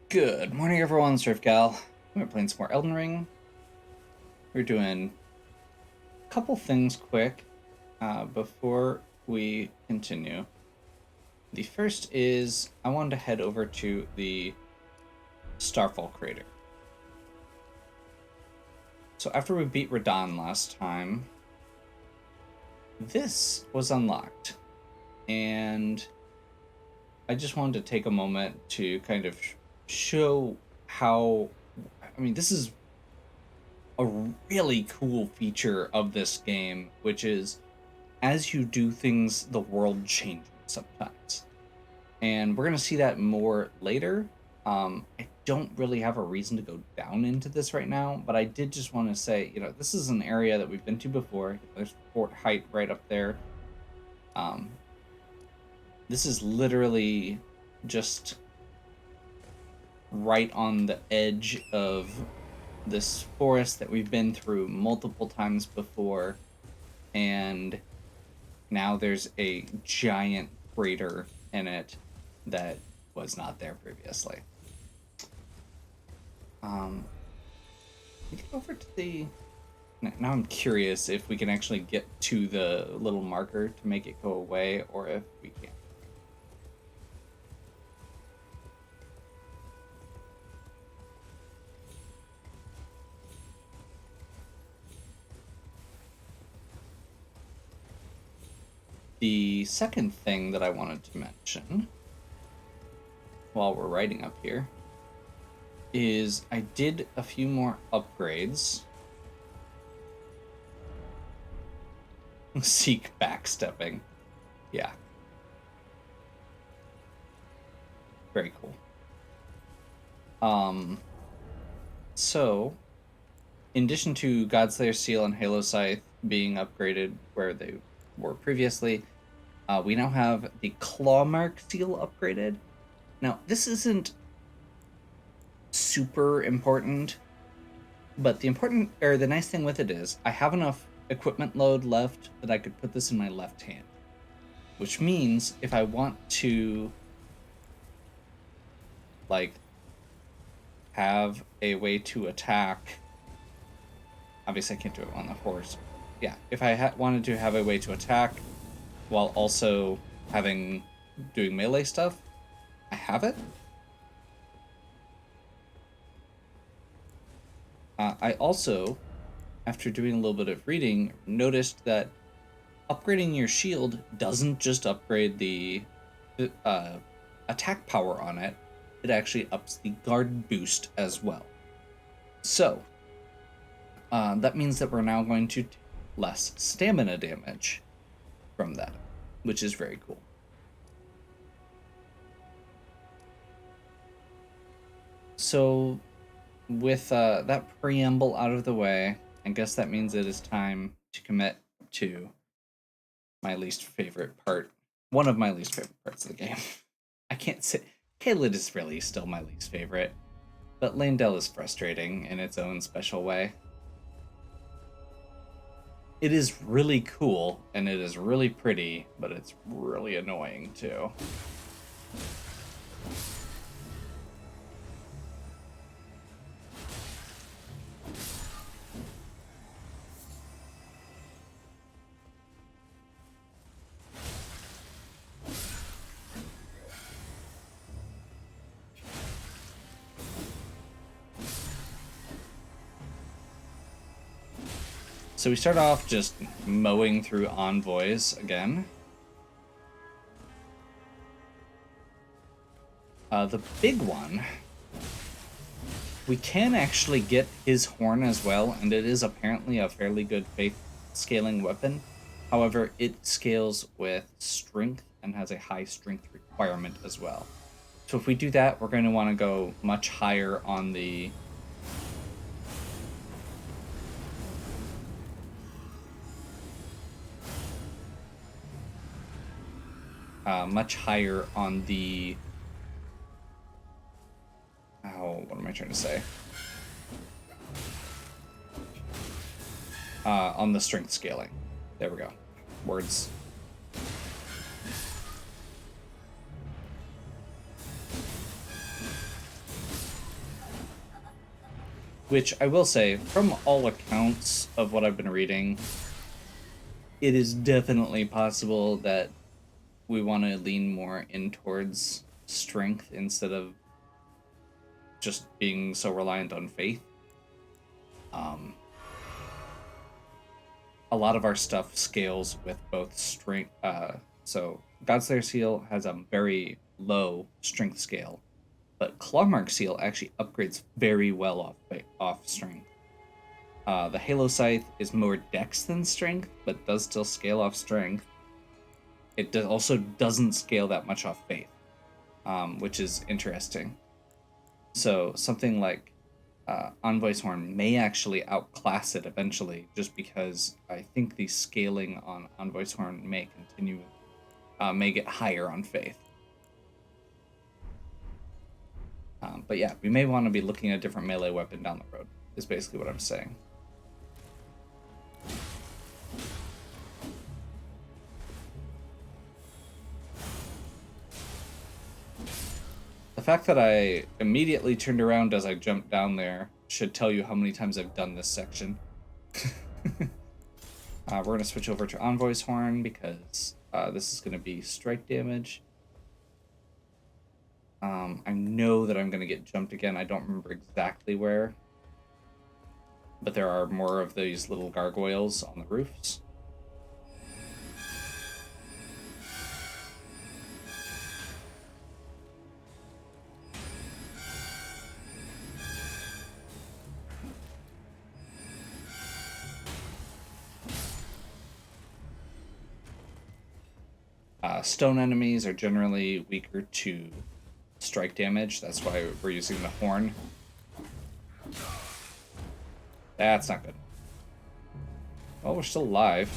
Good morning, everyone. Surf Gal. We're playing some more Elden Ring. We're doing a couple things quick before we continue. The first is I wanted to head over to the Starfall crater. So after we beat Radahn last time, this was unlocked, and I just wanted to take a moment to kind of show how. I mean, this is a really cool feature of this game, which is as you do things, the world changes sometimes. And we're going to see that more later. I don't really have a reason to go down into this right now, but I did just want to say, this is an area that we've been to before. There's Fort Height right up there. Um, this is literally just right on the edge of this forest that we've been through multiple times before, and now there's a giant crater in it that was not there previously. We get over to the. Now I'm curious if we can actually get to the little marker to make it go away, or if we can't. The second thing that I wanted to mention while we're writing up here is I did a few more upgrades. Seek backstepping. Yeah. Very cool. So, in addition to Godslayer Seal and Halo Scythe being upgraded where they were previously, we now have the Clawmark Seal upgraded. Now, this isn't super important, but the nice thing with it is I have enough equipment load left that I could put this in my left hand, which means if I want to have a way to attack, obviously I can't do it on the horse. Yeah, if I wanted to have a way to attack while also doing melee stuff, I have it. I also, after doing a little bit of reading, noticed that upgrading your shield doesn't just upgrade the attack power on it, it actually ups the guard boost as well. So, that means that we're now going to take less stamina damage from that, which is very cool. So, with that preamble out of the way, I guess that means it is time to commit to my least favorite part. One of my least favorite parts of the game. I can't say Caelid is really still my least favorite, but Leyndell is frustrating in its own special way. It is really cool and it is really pretty, but it's really annoying too. So we start off just mowing through envoys again. The big one, we can actually get his horn as well, and it is apparently a fairly good faith scaling weapon. However, it scales with strength and has a high strength requirement as well. So if we do that, we're going to want to go much higher on the what am I trying to say? On the strength scaling. There we go. Words. Which I will say, from all accounts of what I've been reading, it is definitely possible that we want to lean more in towards strength instead of just being so reliant on faith. Um, a lot of our stuff scales with both strength. So Godslayer Seal has a very low strength scale, but Clawmark Seal actually upgrades very well off strength. The Halo Scythe is more dex than strength, but does still scale off strength. It also doesn't scale that much off faith, which is interesting. So something like Envoy's Horn may actually outclass it eventually, just because I think the scaling on Envoy's Horn may continue, may get higher on faith. But yeah, we may want to be looking at a different melee weapon down the road, is basically what I'm saying. The fact that I immediately turned around as I jumped down there should tell you how many times I've done this section. We're going to switch over to Envoy's Horn because this is going to be strike damage. I know that I'm going to get jumped again. I don't remember exactly where. But there are more of these little gargoyles on the roofs. Stone enemies are generally weaker to strike damage. That's why we're using the horn. That's not good. Well, we're still alive.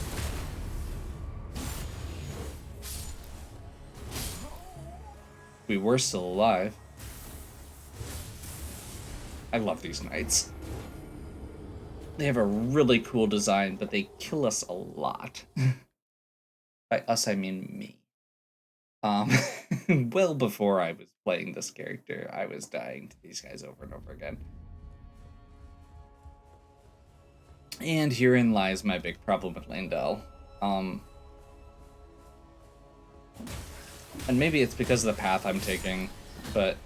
We were still alive. I love these knights. They have a really cool design, but they kill us a lot. By us, I mean me. Well before I was playing this character, I was dying to these guys over and over again. And herein lies my big problem with Landell. And maybe it's because of the path I'm taking, but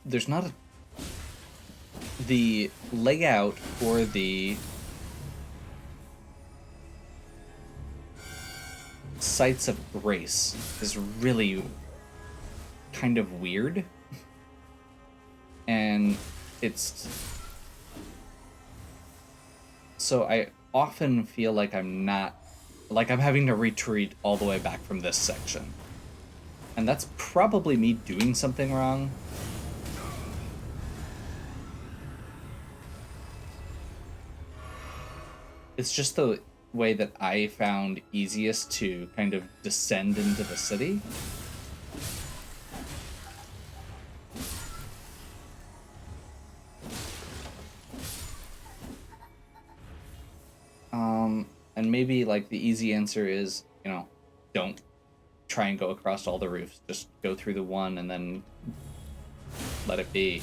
there's not the layout for the Sites of Grace is really kind of weird, and it's so I often feel like I'm having to retreat all the way back from this section, and that's probably me doing something wrong. It's just the way that I found easiest to kind of descend into the city. And maybe like the easy answer is, you know, don't try and go across all the roofs. Just go through the one and then let it be.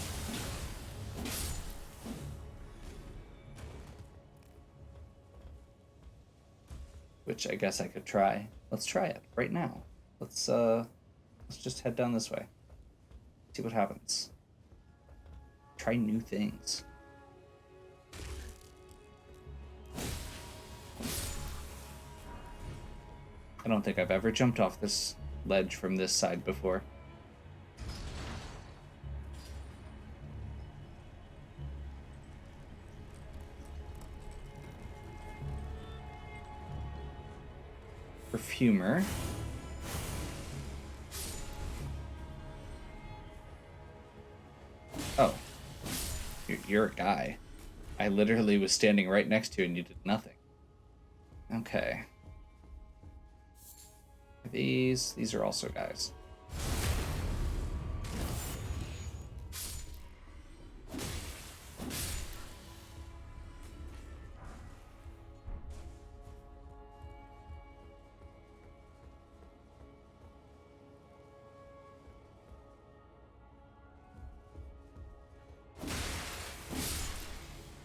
Which I guess I could try. Let's try it right now. Let's just head down this way. See what happens. Try new things. I don't think I've ever jumped off this ledge from this side before. Perfumer. Oh. You're a guy. I literally was standing right next to you and you did nothing. Okay. These are also guys.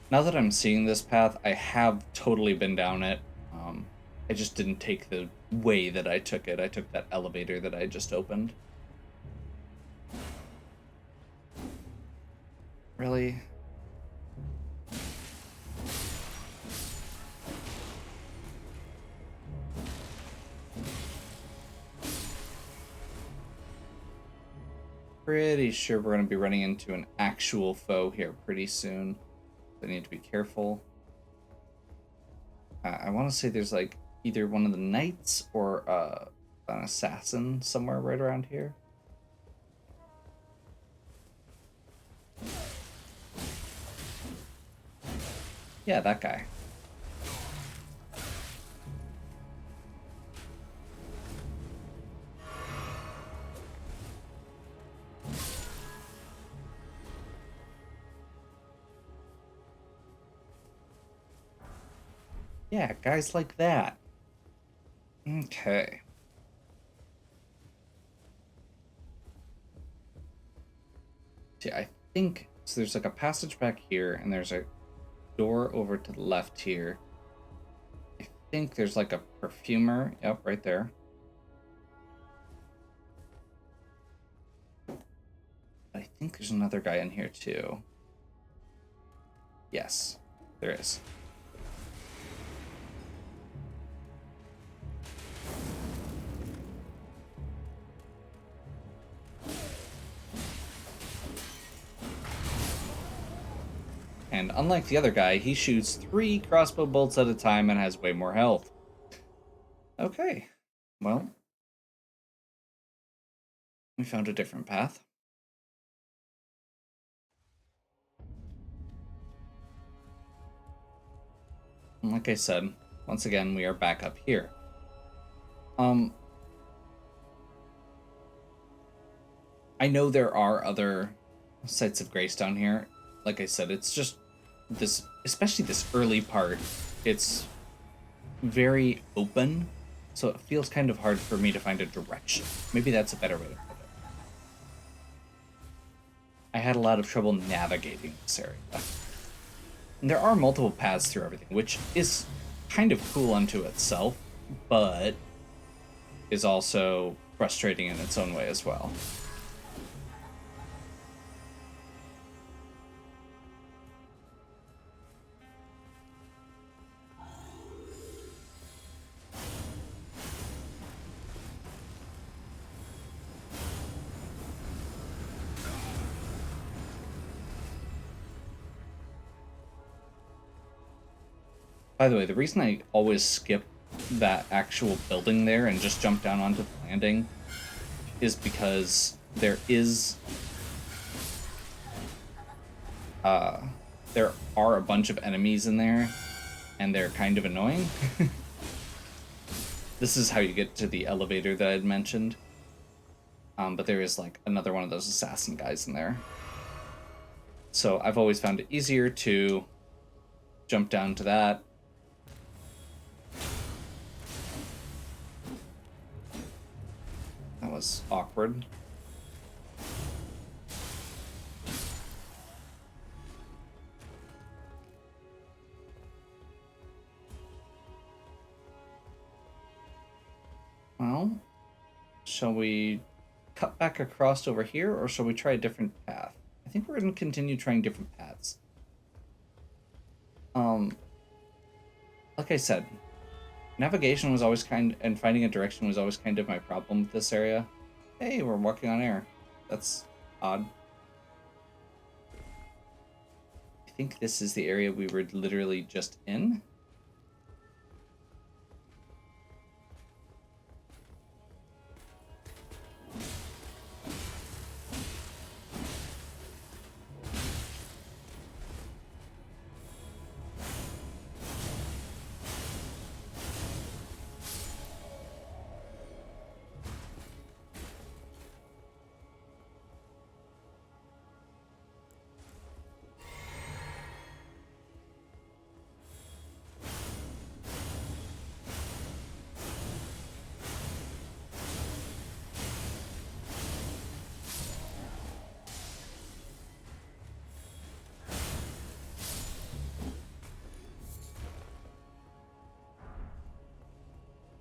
Now that I'm seeing this path, I have totally been down it. I just didn't take the way that I took it. I took that elevator that I just opened. Really? Pretty sure we're going to be running into an actual foe here pretty soon. I need to be careful. I want to say there's like either one of the knights or an assassin somewhere right around here. Yeah, that guy. Yeah, guys like that. Okay. See, I think so. There's like a passage back here, and there's a door over to the left here. I think there's like a perfumer. Yep, right there. I think there's another guy in here too. Yes, there is. And unlike the other guy, he shoots 3 crossbow bolts at a time and has way more health. Okay, well, we found a different path. And like I said, once again, we are back up here. I know there are other sites of grace down here. Like I said, it's just this, especially this early part, it's very open, so it feels kind of hard for me to find a direction. Maybe that's a better way to put it. I had a lot of trouble navigating this area. And there are multiple paths through everything, which is kind of cool unto itself, but is also frustrating in its own way as well. By the way, the reason I always skip that actual building there and just jump down onto the landing is because there are a bunch of enemies in there, and they're kind of annoying. This is how you get to the elevator that I had mentioned. But there is like another one of those assassin guys in there. So I've always found it easier to jump down to that. That was awkward. Well, shall we cut back across over here, or shall we try a different path? I think we're going to continue trying different paths. Like I said, navigation was always and finding a direction was always kind of my problem with this area. Hey, we're walking on air. That's odd. I think this is the area we were literally just in.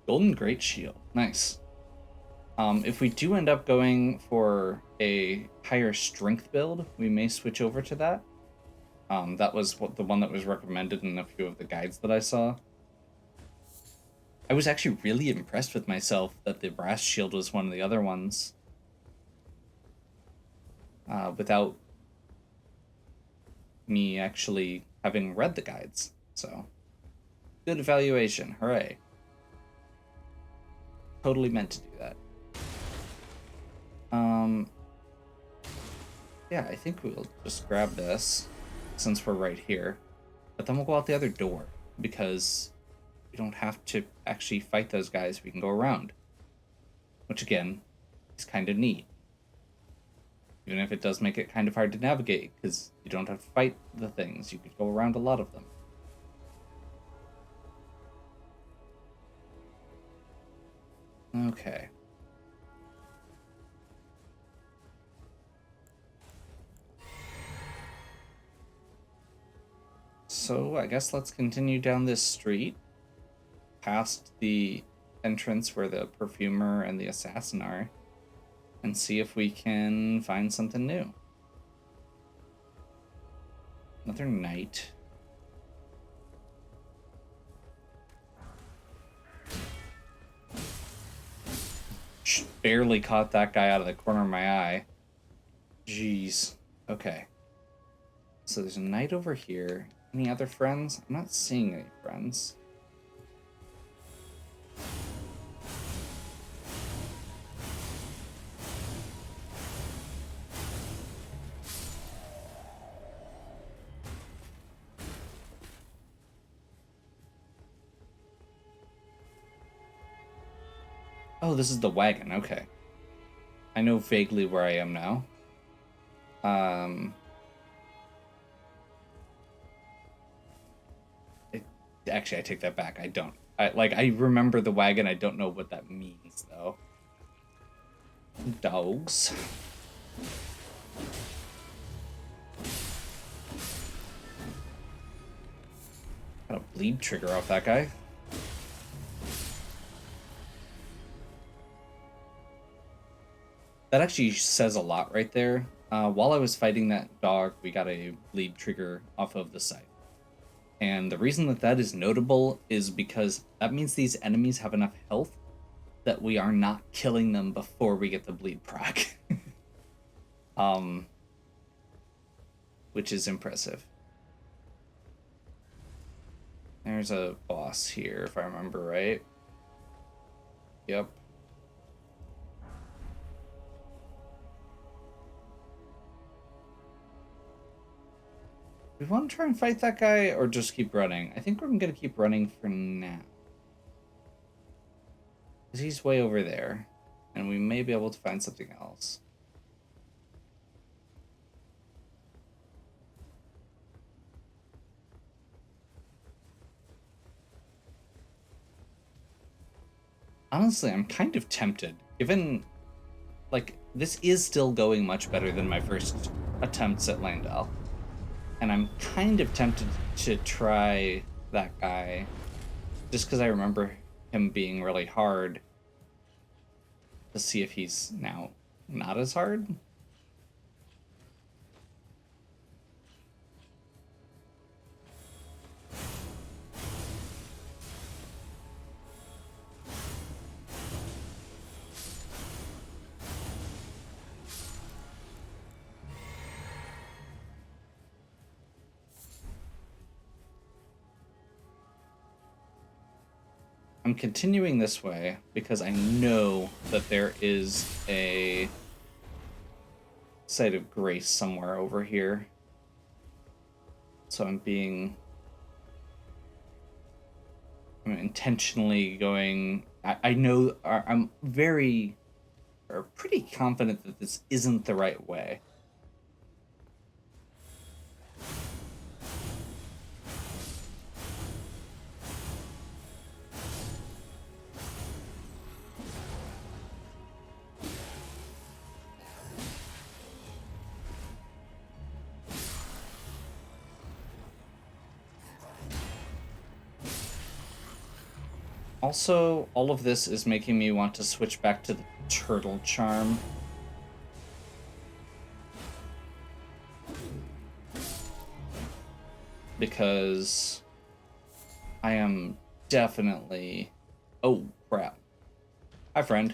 Golden Great Shield. Nice. If we do end up going for a higher strength build, we may switch over to that. That was the one that was recommended in a few of the guides that I saw. I was actually really impressed with myself that the brass shield was one of the other ones. Without me actually having read the guides. So, good evaluation. Hooray. Totally meant to do that. Yeah, I think we'll just grab this since we're right here. But then we'll go out the other door because we don't have to actually fight those guys. We can go around. Which, again, is kind of neat. Even if it does make it kind of hard to navigate, because you don't have to fight the things. You could go around a lot of them. Okay. So, I guess let's continue down this street, past the entrance where the perfumer and the assassin are, and see if we can find something new. Another knight. Barely caught that guy out of the corner of my eye. Jeez. Okay. So there's a knight over here. Any other friends? I'm not seeing any friends. Oh, this is the wagon. Okay. I know vaguely where I am now. Actually, I take that back. I don't. I remember the wagon. I don't know what that means, though. Dogs. Got a bleed trigger off that guy. That actually says a lot right there. While I was fighting that dog, we got a bleed trigger off of the site. And the reason that that is notable is because that means these enemies have enough health that we are not killing them before we get the bleed proc. Which is impressive. There's a boss here, if I remember right. Yep. We want to try and fight that guy or just keep running? I think we're going to keep running for now. Because he's way over there. And we may be able to find something else. Honestly, I'm kind of tempted. Given, like, this is still going much better than my first attempts at Landau. And I'm kind of tempted to try that guy just because I remember him being really hard to see if he's now not as hard. I'm continuing this way because I know that there is a site of grace somewhere over here. So I'm intentionally going. I know I'm pretty confident that this isn't the right way. Also, all of this is making me want to switch back to the turtle charm. Because I am definitely... Oh, crap. Hi, friend.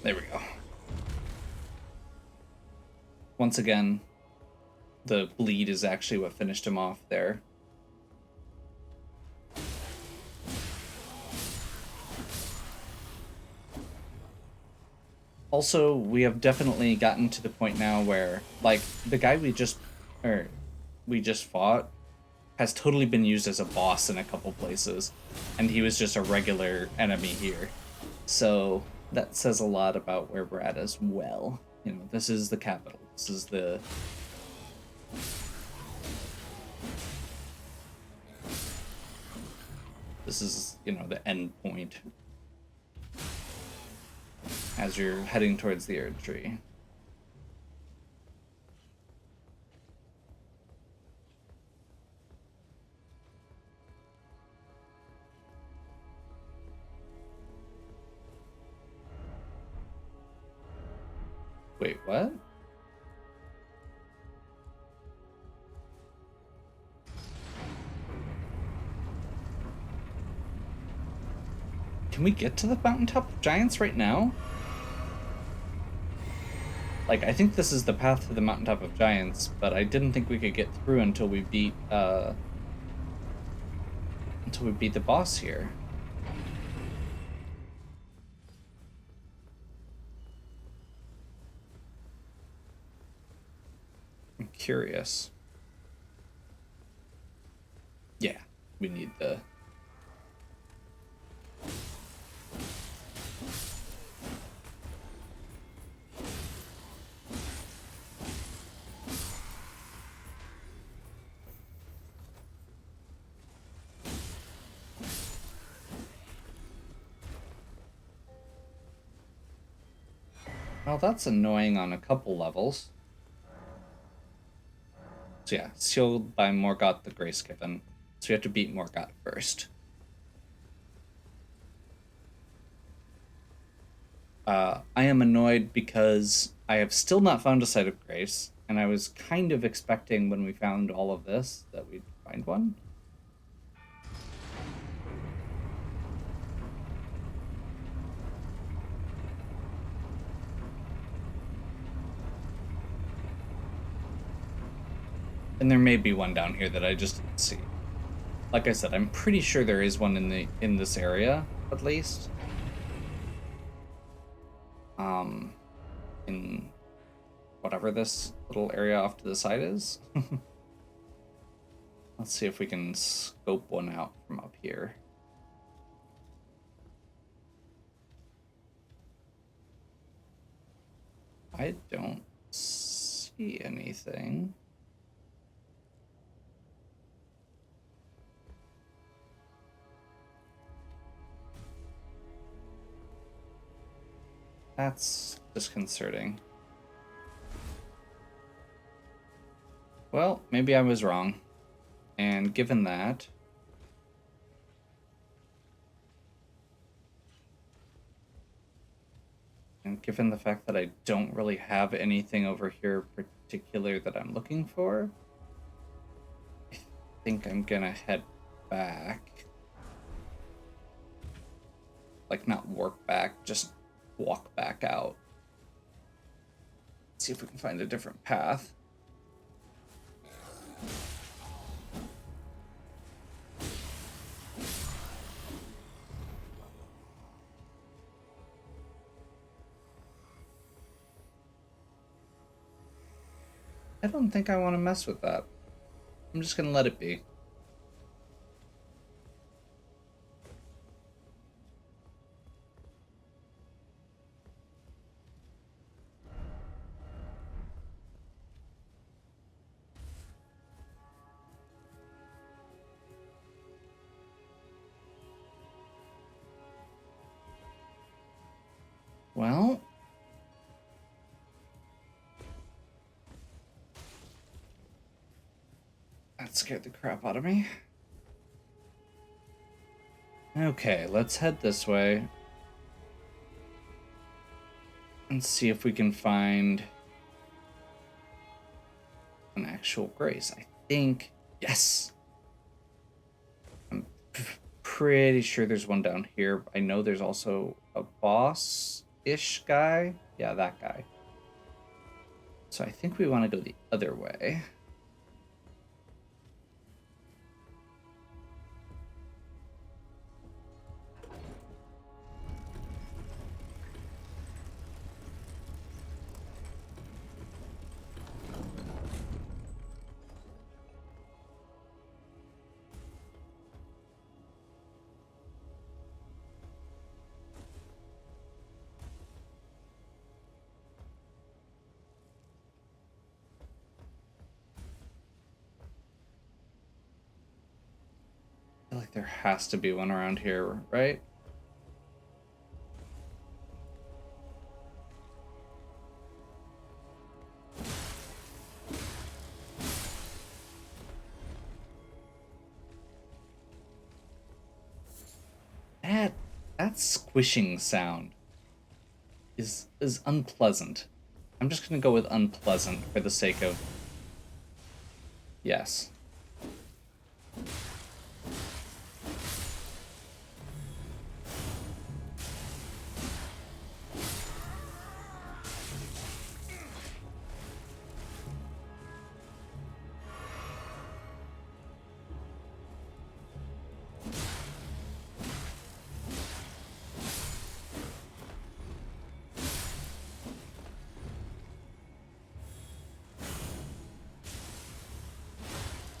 There we go. Once again, the bleed is actually what finished him off there. Also, we have definitely gotten to the point now where, like, the guy we just fought has totally been used as a boss in a couple places, and he was just a regular enemy here. So that says a lot about where we're at as well. You know, this is the capital. This is the... This is, you know, the end point as you're heading towards the Erd Tree. Wait, what? Can we get to the Mountaintop of Giants right now? Like, I think this is the path to the Mountaintop of Giants, but I didn't think we could get through until we beat the boss here. I'm curious. Yeah, we need the... Well, that's annoying on a couple levels. So yeah, sealed by Morgoth the Grace-Given. So we have to beat Morgoth first. I am annoyed because I have still not found a Site of Grace, and I was kind of expecting when we found all of this that we'd find one. And there may be one down here that I just didn't see. Like I said, I'm pretty sure there is one in this area, at least. In whatever this little area off to the side is. Let's see if we can scope one out from up here. I don't see anything. That's disconcerting. Well, maybe I was wrong. And given that... And given the fact that I don't really have anything over here particular that I'm looking for, I think I'm gonna head back. Like, not work back, just walk back out. See if we can find a different path. I don't think I want to mess with that. I'm just gonna let it be. Well, that scared the crap out of me. Okay, let's head this way and see if we can find an actual grace. I think, yes. I'm pretty sure there's one down here. I know there's also a boss-ish guy. Yeah, that guy. So I think we want to go the other way. I feel like there has to be one around here, right? That squishing sound is unpleasant. I'm just gonna go with unpleasant for the sake of yes.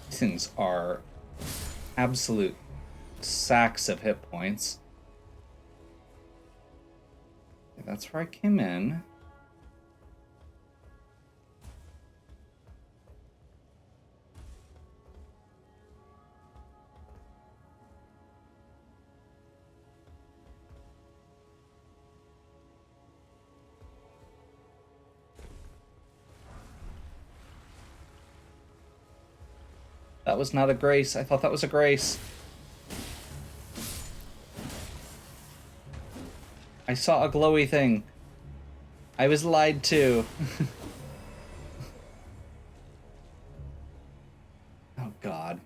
These things are absolute sacks of hit points. Okay, that's where I came in. That was not a grace. I thought that was a grace. I saw a glowy thing. I was lied to. Oh, God.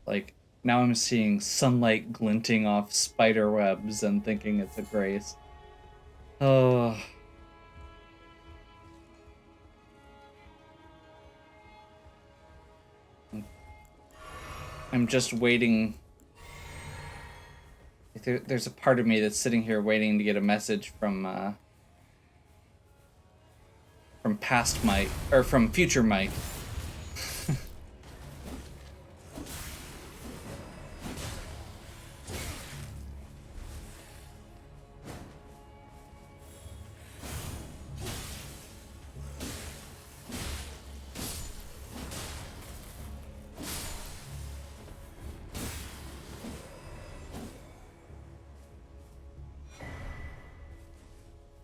Like, now I'm seeing sunlight glinting off spider webs and thinking it's a grace. Oh. I'm just waiting. There's a part of me that's sitting here waiting to get a message from past Mike, or from future Mike.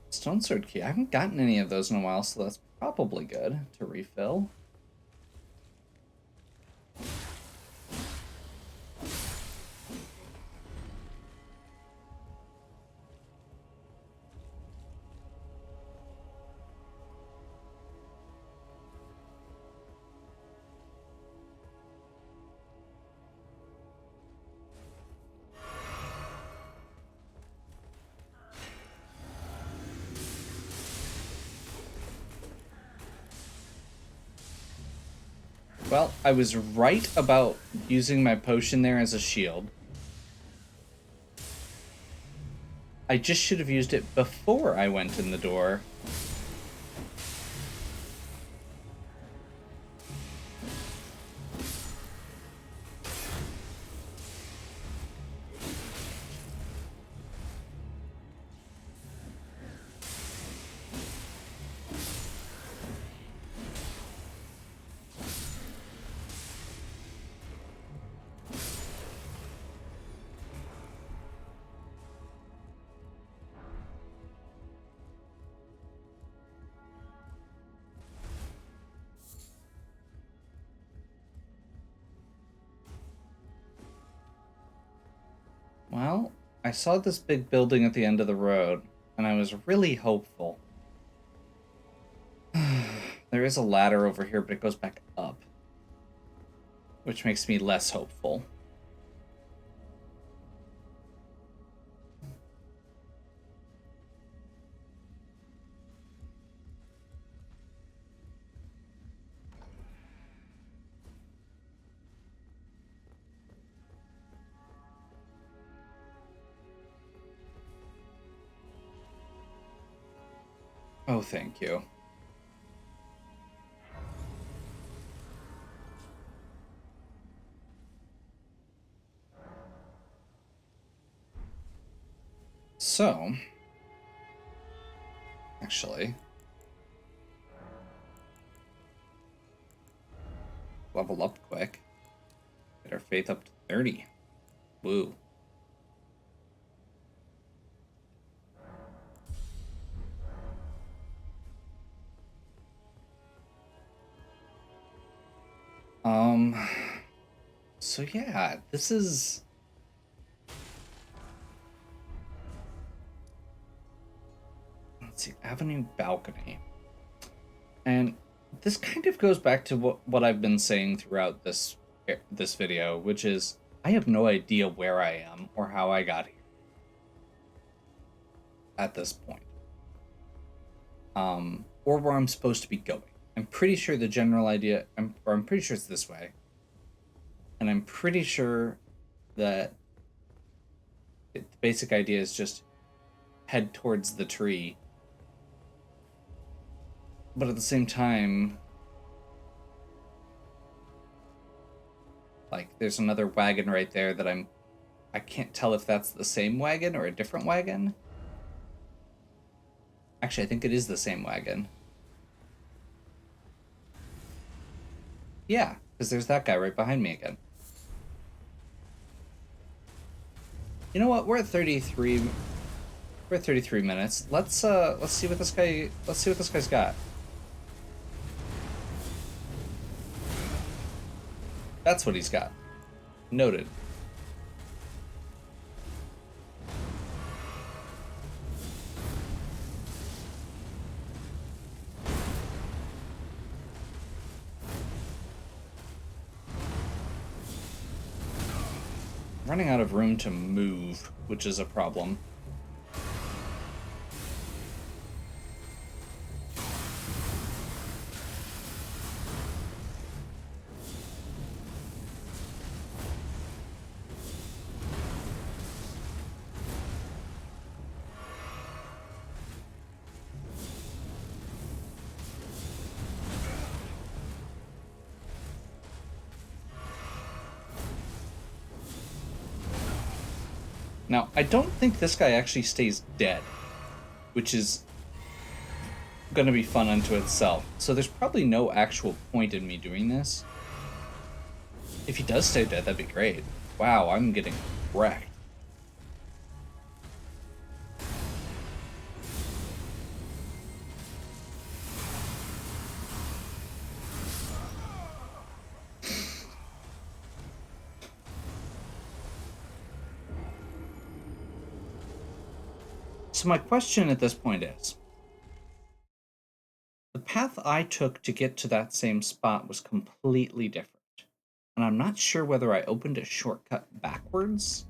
Stone Sword Key. I haven't gotten any of those in a while, so that's probably good to refill. Well, I was right about using my potion there as a shield. I just should have used it before I went in the door. I saw this big building at the end of the road, and I was really hopeful. There is a ladder over here, but it goes back up, which makes me less hopeful. Oh, thank you. So, actually, level up quick. Get our faith up to 30. Woo. Um, so yeah, this is... Let's see, Avenue Balcony. And this kind of goes back to what I've been saying throughout this video, which is I have no idea where I am or how I got here at this point. Or where I'm supposed to be going. I'm pretty sure the general idea, I'm pretty sure it's this way. And I'm pretty sure that the basic idea is just head towards the tree. But at the same time, like, there's another wagon right there that I can't tell if that's the same wagon or a different wagon. Actually, I think it is the same wagon. Yeah, because there's that guy right behind me again. You know what? We're at 33. We're at 33 minutes. Let's see what this guy's got. That's what he's got. Noted. Running out of room to move, which is a problem. Now, I don't think this guy actually stays dead, which is going to be fun unto itself. So there's probably no actual point in me doing this. If he does stay dead, that'd be great. Wow, I'm getting wrecked. So my question at this point is, the path I took to get to that same spot was completely different. And I'm not sure whether I opened a shortcut backwards.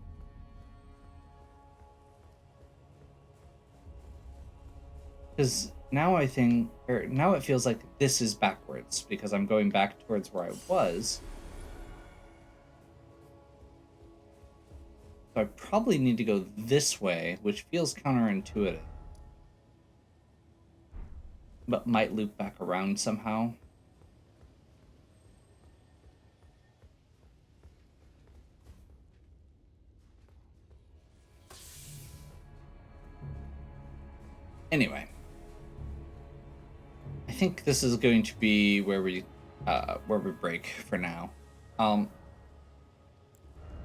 Because now now it feels like this is backwards, because I'm going back towards where I was. So I probably need to go this way, which feels counterintuitive. But might loop back around somehow. Anyway. I think this is going to be where we break for now.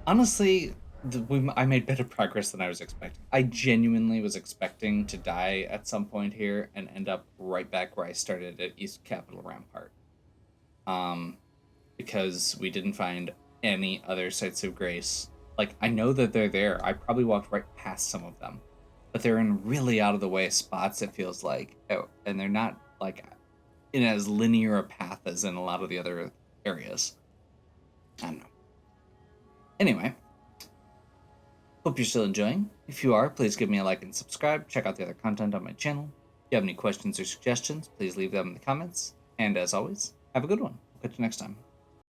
Honestly, I made better progress than I was expecting. I genuinely was expecting to die at some point here and end up right back where I started at East Capitol Rampart. Because we didn't find any other sites of grace Like, I know that they're there. I probably walked right past some of them, but they're in really out of the way spots, it feels like. And they're not like in as linear a path as in a lot of the other areas. I don't know. Anyway, hope you're still enjoying. If you are, please give me a like and subscribe. Check out the other content on my channel. If you have any questions or suggestions, please leave them in the comments. And as always, have a good one. Catch you next time.